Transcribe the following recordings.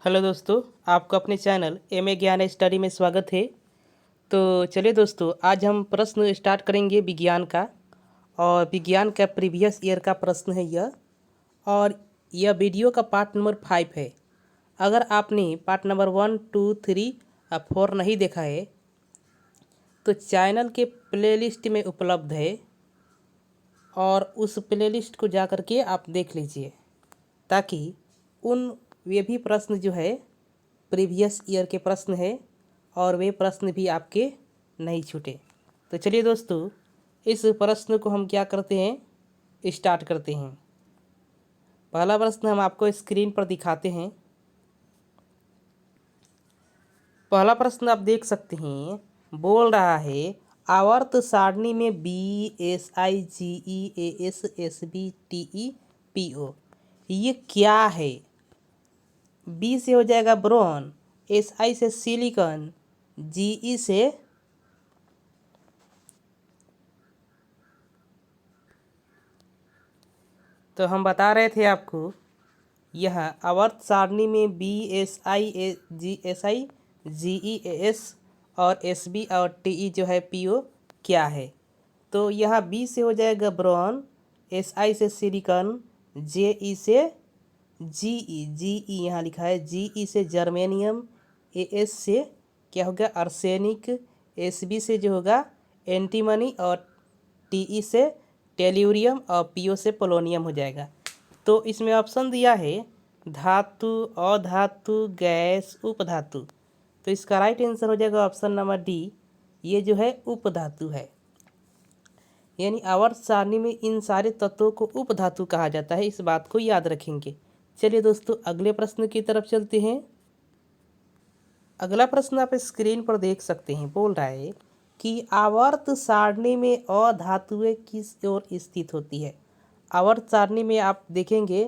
Hello दोस्तों, आपको अपने चैनल एम ए ज्ञान स्टडी में स्वागत है। तो चलिए दोस्तों, आज हम प्रश्न स्टार्ट करेंगे विज्ञान का। और विज्ञान का प्रीवियस ईयर का प्रश्न है यह। और यह वीडियो का पार्ट नंबर 5 है। अगर आपने पार्ट नंबर 1, 2, 3 और 4 नहीं देखा है तो चैनल के प्लेलिस्ट में उपलब्ध है, और उस प्लेलिस्ट को जा कर के आप देख लीजिए, ताकि वे भी प्रश्न जो है प्रीवियस ईयर के प्रश्न है, और वे प्रश्न भी आपके नहीं छूटे। तो चलिए दोस्तों, इस प्रश्न को हम क्या करते हैं, स्टार्ट करते हैं। पहला प्रश्न हम आपको स्क्रीन पर दिखाते हैं। पहला प्रश्न आप देख सकते हैं, बोल रहा है आवर्त सारणी में B S I G E A S S B T E P O ये क्या है। बी से हो जाएगा ब्रोन, एस आई से सिलिकॉन, जी ई से तो हम बता रहे थे आपको, यह आवर्त सारणी में B S I G E A S और एस बी और टी ई जो है पी ओ क्या है। तो यहाँ बी से हो जाएगा ब्रोन, एस आई से सिलिकॉन, जे ई से जी ई यहाँ लिखा है, जी ई से जर्मेनियम, ए एस से क्या होगा आर्सेनिक, एस बी से जो होगा एंटीमनी, और टी ई से टेल्यूरियम, और पी ओ से पोलोनियम हो जाएगा। तो इसमें ऑप्शन दिया है धातु, अधातु, गैस, उपधातु। तो इसका राइट आंसर हो जाएगा ऑप्शन नंबर डी, ये जो है उपधातु है। यानी आवर्त सारणी में इन सारे तत्वों को उपधातु कहा जाता है, इस बात को याद रखेंगे। चलिए दोस्तों, अगले प्रश्न की तरफ चलते हैं। अगला प्रश्न आप स्क्रीन पर देख सकते हैं। बोल रहा है कि आवर्त सारणी में अधातुएं किस ओर स्थित होती है। आवर्त सारणी में आप देखेंगे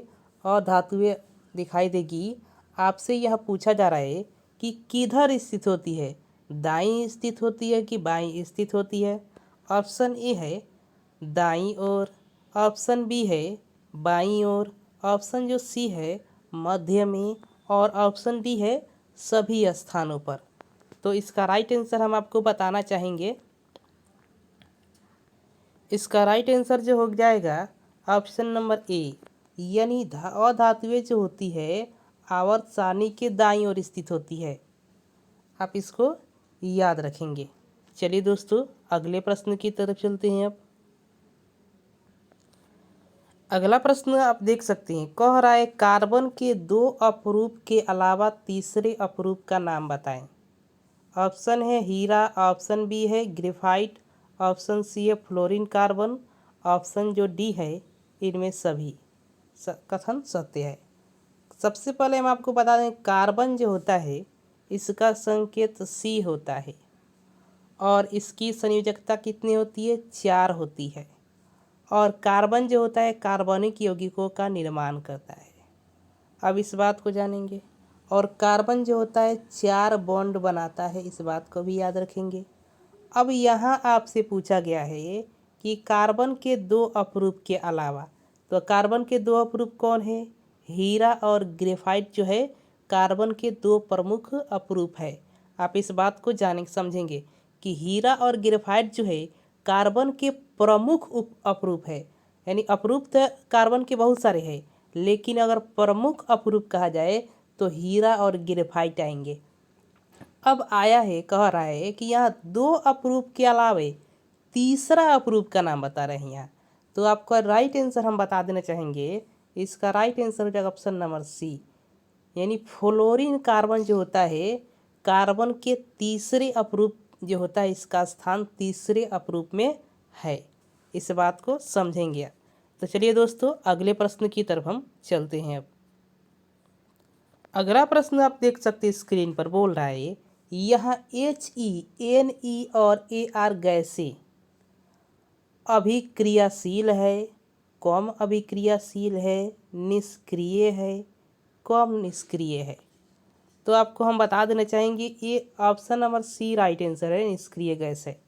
अधातुएं दिखाई देगी। आपसे यह पूछा जा रहा है कि किधर स्थित होती है, दाईं स्थित होती है कि बाईं स्थित होती है। ऑप्शन ए है दाईं ओर, ऑप्शन बी है बाईं ओर, ऑप्शन जो सी है मध्य में, और ऑप्शन डी है सभी स्थानों पर। तो इसका राइट आंसर हम आपको बताना चाहेंगे। इसका राइट आंसर जो हो जाएगा ऑप्शन नंबर ए, यानी अधातुएं जो होती है आवर्त सारणी के दाईं ओर स्थित होती है। आप इसको याद रखेंगे। चलिए दोस्तों, अगले प्रश्न की तरफ चलते हैं। अब अगला प्रश्न आप देख सकते हैं, कह रहा है कार्बन के 2 अपरूप के अलावा तीसरे अपरूप का नाम बताएं। ऑप्शन है हीरा, ऑप्शन बी है ग्रेफाइट, ऑप्शन सी है फ्लोरीन कार्बन, ऑप्शन जो डी है इनमें सभी कथन सत्य है। सबसे पहले हम आपको बता दें, कार्बन जो होता है इसका संकेत सी होता है, और इसकी संयोजकता कितनी होती है, 4 होती है। और कार्बन जो होता है कार्बनिक यौगिकों का निर्माण करता है। अब इस बात को जानेंगे। और कार्बन जो होता है 4 बॉन्ड बनाता है, इस बात को भी याद रखेंगे। अब यहाँ आपसे पूछा गया है कि कार्बन के 2 अपरूप के अलावा, तो कार्बन के 2 अपरूप कौन है, हीरा और ग्रेफाइट जो है कार्बन के 2 प्रमुख अपरूप है। आप इस बात को जाने समझेंगे कि हीरा और ग्रेफाइट जो है कार्बन के प्रमुख अपरूप है। यानी अपरूप तो कार्बन के बहुत सारे हैं, लेकिन अगर प्रमुख अपरूप कहा जाए तो हीरा और ग्रेफाइट आएंगे। अब आया है, कह रहा है कि यहाँ 2 अपरूप के अलावे तीसरा अपरूप का नाम बता रहे हैं यहाँ। तो आपका राइट आंसर हम बता देना चाहेंगे, इसका राइट आंसर हो जाएगा ऑप्शन नंबर सी, यानी फ्लोरीन कार्बन जो होता है कार्बन के तीसरे अपरूप जो होता है, इसका स्थान तीसरे अपरूप में है। इस बात को समझेंगे। तो चलिए दोस्तों, अगले प्रश्न की तरफ हम चलते हैं। अब अगला प्रश्न आप देख सकते हैं स्क्रीन पर। बोल रहा है यहाँ HENE और AR गैसें अभिक्रियाशील है, कम अभिक्रियाशील है, निष्क्रिय है, कम निष्क्रिय है। तो आपको हम बता देना चाहेंगे, ये option number C right answer है, निष्क्रिय गैस है।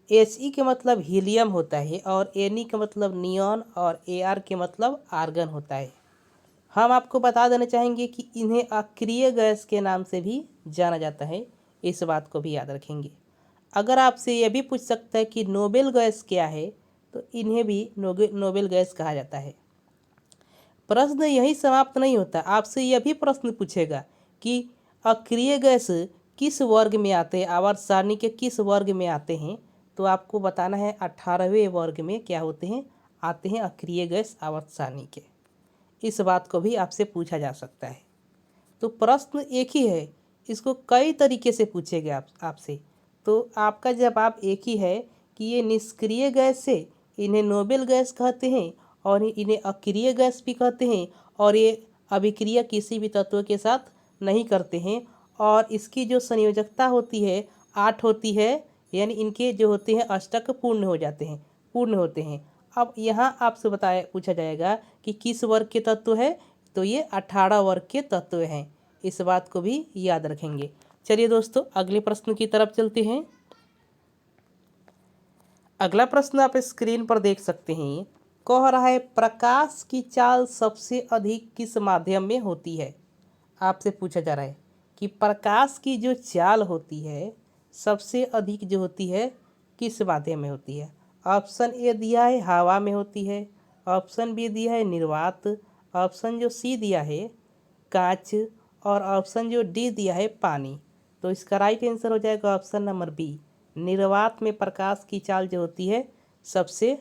He के मतलब हीलियम होता है, और Ne का मतलब नियॉन, और AR के मतलब आर्गन होता है। हम आपको बता देना चाहेंगे कि इन्हें अक्रिय गैस के नाम से भी जाना जाता है, इस बात को भी याद रखेंगे। अगर आपसे यह भी पूछ सकता है कि नोबेल गैस क्या है, तो इन्हें भी नोबेल गैस कहा जाता है। प्रश्न यही समाप्त नहीं होता, आपसे यह भी प्रश्न पूछेगा कि अक्रिय गैस किस वर्ग में आते हैं, आवर्त सारणी के किस वर्ग में आते हैं। तो आपको बताना है 18वें वर्ग में क्या होते हैं, आते हैं अक्रिय गैस आवर्त सारणी के। इस बात को भी आपसे पूछा जा सकता है। तो प्रश्न एक ही है, इसको कई तरीके से पूछेगा आपसे। तो आपका जवाब एक ही है कि ये निष्क्रिय गैस से इन्हें नोबेल गैस कहते हैं और इन्हें अक्रिय गैस भी कहते हैं, और ये अभिक्रिया किसी भी तत्व के साथ नहीं करते हैं, और इसकी जो संयोजकता होती है 8 होती है, यानी इनके जो होते हैं अष्टक पूर्ण हो जाते हैं, पूर्ण होते हैं। अब यहाँ आपसे पूछा जाएगा कि किस वर्ग के तत्व है, तो ये 18 वर्ग के तत्व हैं, इस बात को भी याद रखेंगे। चलिए दोस्तों, अगले प्रश्न की तरफ चलते हैं। अगला प्रश्न आप स्क्रीन पर देख सकते हैं, कह रहा है प्रकाश की चाल सबसे अधिक किस माध्यम में होती है। आपसे पूछा जा रहा है कि प्रकाश की जो चाल होती है सबसे अधिक जो होती है किस माध्यम में होती है। ऑप्शन ए दिया है हवा में होती है, ऑप्शन बी दिया है निर्वात, ऑप्शन जो सी दिया है कांच, और ऑप्शन जो डी दिया है पानी। तो इसका राइट आंसर हो जाएगा ऑप्शन नंबर बी, निर्वात में प्रकाश की चाल जो होती है सबसे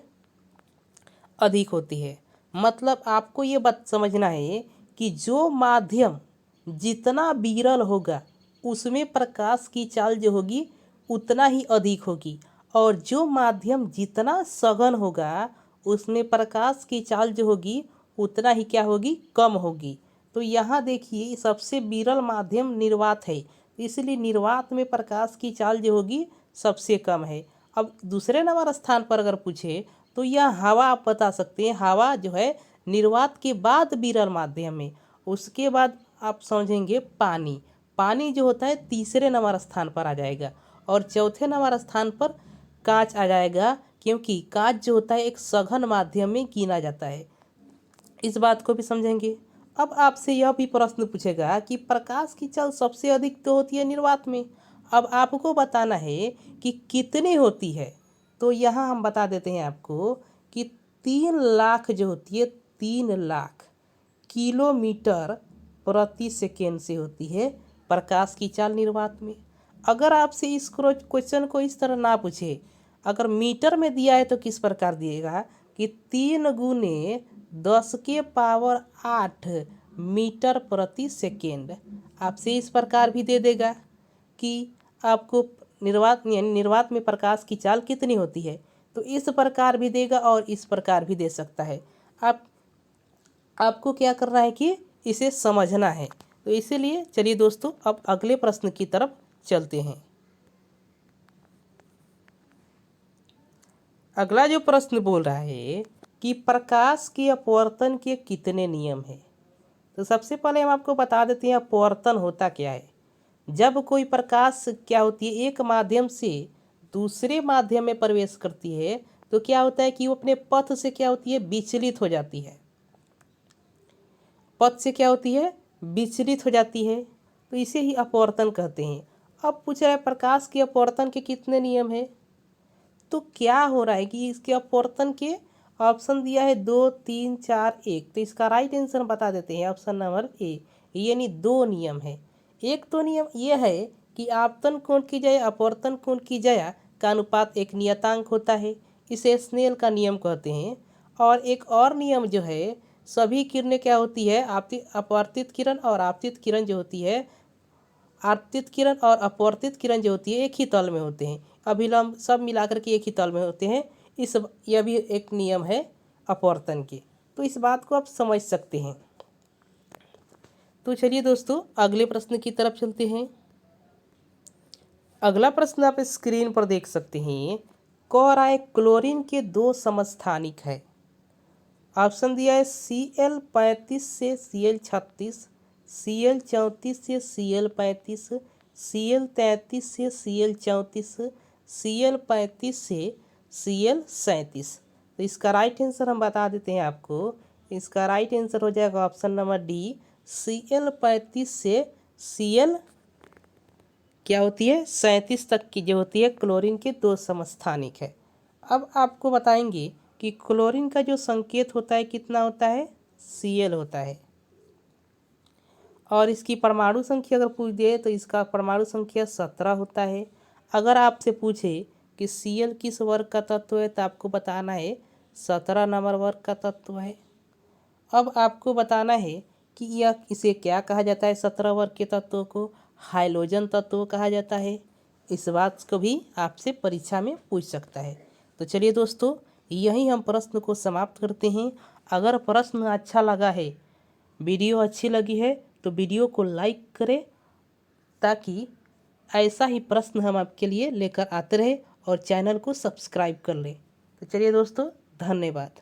अधिक होती है। मतलब आपको ये बात समझना है कि जो माध्यम जितना विरल होगा उसमें प्रकाश की चाल जो होगी उतना ही अधिक होगी, और जो माध्यम जितना सघन होगा उसमें प्रकाश की चाल जो होगी उतना ही क्या होगी, कम होगी। तो यहाँ देखिए सबसे विरल माध्यम निर्वात है, इसलिए निर्वात में प्रकाश की चाल जो होगी सबसे कम है। अब दूसरे नंबर स्थान पर अगर पूछे तो यह हवा आप बता सकते हैं, हवा जो है निर्वात के बाद विरल माध्यम में। उसके बाद आप समझेंगे पानी, पानी जो होता है तीसरे नंबर स्थान पर आ जाएगा, और चौथे नंबर स्थान पर कांच आ जाएगा, क्योंकि कांच जो होता है एक सघन माध्यम में गिना जाता है। इस बात को भी समझेंगे। अब आपसे यह भी प्रश्न पूछेगा कि प्रकाश की चाल सबसे अधिक तो होती है निर्वात में, अब आपको बताना है कि कितनी होती है। तो यहाँ हम बता देते हैं आपको कि 3 लाख जो होती है, 3 लाख किलोमीटर प्रति सेकेंड से होती है प्रकाश की चाल निर्वात में। अगर आपसे इस क्वेश्चन को इस तरह ना पूछे, अगर मीटर में दिया है तो किस प्रकार दिएगा कि 3 गुने 10 के पावर 8 मीटर प्रति सेकेंड। आपसे इस प्रकार भी दे देगा कि आपको निर्वात में प्रकाश की चाल कितनी होती है, तो इस प्रकार भी देगा और इस प्रकार भी दे सकता है। आपको क्या करना है कि इसे समझना है। तो इसीलिए चलिए दोस्तों, अब अगले प्रश्न की तरफ चलते हैं। अगला जो प्रश्न बोल रहा है कि प्रकाश के अपवर्तन के कितने नियम हैं। तो सबसे पहले हम आपको बता देते हैं अपवर्तन होता क्या है। जब कोई प्रकाश क्या होती है एक माध्यम से दूसरे माध्यम में प्रवेश करती है, तो क्या होता है कि वो अपने पथ से क्या होती है, विचलित हो जाती है। पथ से क्या होती है, विचलित हो जाती है, तो इसे ही अपवर्तन कहते हैं। अब पूछ रहा है प्रकाश के अपवर्तन के कितने नियम है। तो क्या हो रहा है कि इसके अपवर्तन के ऑप्शन दिया है 2, 3, 4, 1। तो इसका राइट आंसर बता देते हैं ऑप्शन नंबर ए, यानी 2 नियम है। एक तो नियम ये है कि आपतन कोण की जया अपवर्तन कोण की जया का अनुपात एक नियतांक होता है, इसे स्नेल का नियम कहते हैं। और एक और नियम जो है, सभी किरणें क्या होती है, अपवर्तित किरण और आपतित किरण जो होती है, आपतित किरण और अपवर्तित किरण जो होती है एक ही तल में होते हैं, अभिलंब सब मिलाकर के एक ही तल में होते हैं। यह भी एक नियम है अपवर्तन के। तो इस बात को आप समझ सकते हैं। तो चलिए दोस्तों, अगले प्रश्न की तरफ चलते हैं। अगला प्रश्न आप स्क्रीन पर देख सकते हैं, कह रहा है क्लोरीन के 2 समस्थानिक है। ऑप्शन दिया है Cl35 से Cl36, Cl34 से Cl35, Cl33 से Cl34, Cl35 से Cl37। तो इसका राइट आंसर हम बता देते हैं आपको, इसका राइट आंसर हो जाएगा ऑप्शन नंबर डी, Cl35 से Cl क्या होती है 37 तक की जो होती है क्लोरीन के दो समस्थानिक है। अब आपको बताएंगे कि क्लोरीन का जो संकेत होता है कितना होता है, Cl होता है। और इसकी परमाणु संख्या अगर पूछ दे तो इसका परमाणु संख्या 17 होता है। अगर आपसे पूछे कि Cl किस वर्ग का तत्व है तो आपको बताना है 17 नंबर वर्ग का तत्व है। अब आपको बताना है कि यह इसे क्या कहा जाता है, 17 वर्ग के तत्वों को हाइड्रोजन तत्व कहा जाता है। इस बात को भी आपसे परीक्षा में पूछ सकता है। तो चलिए दोस्तों, यहीं हम प्रश्न को समाप्त करते हैं। अगर प्रश्न अच्छा लगा है, वीडियो अच्छी लगी है तो वीडियो को लाइक करें ताकि ऐसा ही प्रश्न हम आपके लिए लेकर आते रहे, और चैनल को सब्सक्राइब कर लें। तो चलिए दोस्तों, धन्यवाद।